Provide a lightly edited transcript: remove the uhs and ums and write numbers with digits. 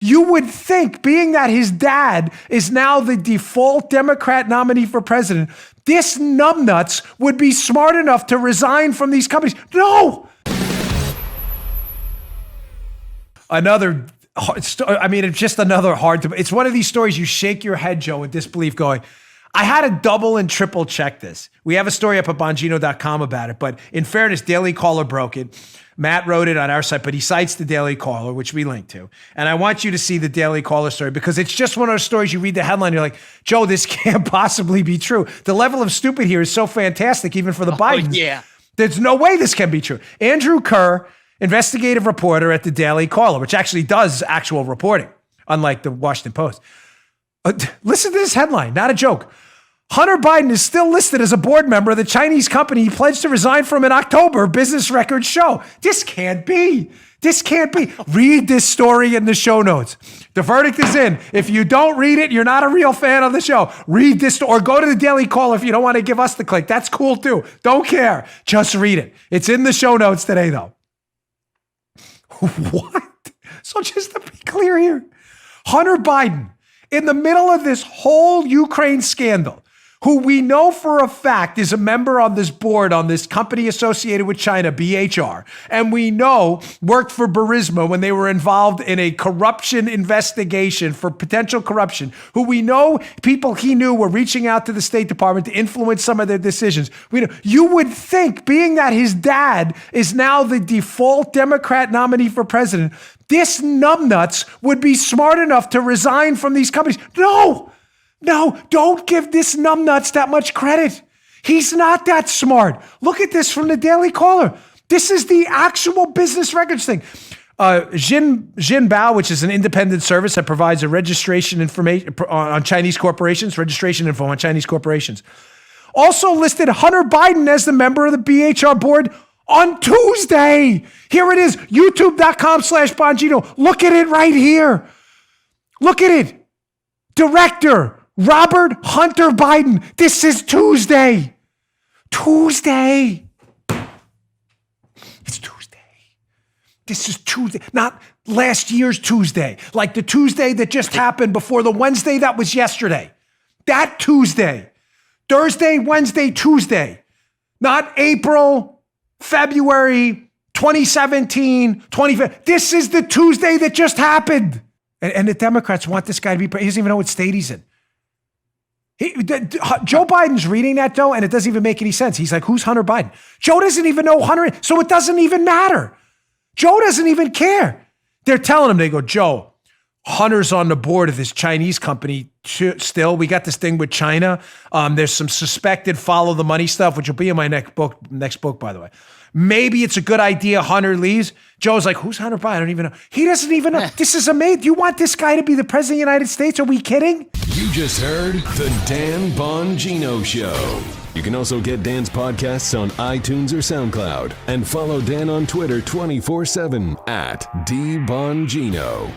You would think, being that his dad is now the default Democrat nominee for president, this numbnuts would be smart enough to resign from these companies. No! It's just another it's one of these stories you shake your head, Joe, in disbelief going, I had to double and triple check this. We have a story up at Bongino.com about it, but in fairness, Daily Caller broke it. Matt wrote it on our site, but he cites the Daily Caller, which we link to. And I want you to see the Daily Caller story because it's just one of those stories you read the headline, you're like, Joe, this can't possibly be true. The level of stupid here is so fantastic, even for the Bidens. Yeah. There's no way this can be true. Andrew Kerr, investigative reporter at the Daily Caller, which actually does actual reporting, unlike the Washington Post. Listen to this headline, not a joke. Hunter Biden is still listed as a board member of the Chinese company he pledged to resign from in October, business records show. This can't be. This can't be. Read this story in the show notes. The verdict is in. If you don't read it, you're not a real fan of the show. Read this or go to the Daily Call if you don't want to give us the click. That's cool too. Don't care. Just read it. It's in the show notes today though. What? So just to be clear here, Hunter Biden, in the middle of this whole Ukraine scandal, who we know for a fact is a member on this board on this company associated with China, BHR, and we know worked for Burisma when they were involved in a corruption investigation for potential corruption, who we know people he knew were reaching out to the State Department to influence some of their decisions. We know, you would think, being that his dad is now the default Democrat nominee for president, this numbnuts would be smart enough to resign from these companies. No, don't give this numbnuts that much credit. He's not that smart. Look at this from the Daily Caller. This is the actual business records thing. Jinbao, which is an independent service that provides a registration information on Chinese corporations, registration info on Chinese corporations, also listed Hunter Biden as the member of the BHR board on Tuesday. Here it is, youtube.com/Bongino. Look at it right here. Look at it. Director Robert Hunter Biden. This is Tuesday. It's Tuesday. This is Tuesday, not last year's Tuesday, like the Tuesday that just happened before the Wednesday that was yesterday. That Tuesday. Thursday, Wednesday, Tuesday. Not April, February, 2017, 2015. This is the Tuesday that just happened. And the Democrats want this guy to be, he doesn't even know what state he's in. Joe Biden's reading that, though, and it doesn't even make any sense. He's like, who's Hunter Biden? Joe doesn't even know Hunter, so it doesn't even matter. Joe doesn't even care. They're telling him, they go, Joe, Hunter's on the board of this Chinese company still. We got this thing with China. There's some suspected follow the money stuff, which will be in my next book, by the way. Maybe it's a good idea Hunter leaves. Joe's like, who's Hunter Biden? I don't even know. He doesn't even know. This is amazing. You want this guy to be the president of the United States? Are we kidding? You just heard the Dan Bongino Show. You can also get Dan's podcasts on iTunes or SoundCloud. And follow Dan on Twitter 24/7 @DBongino.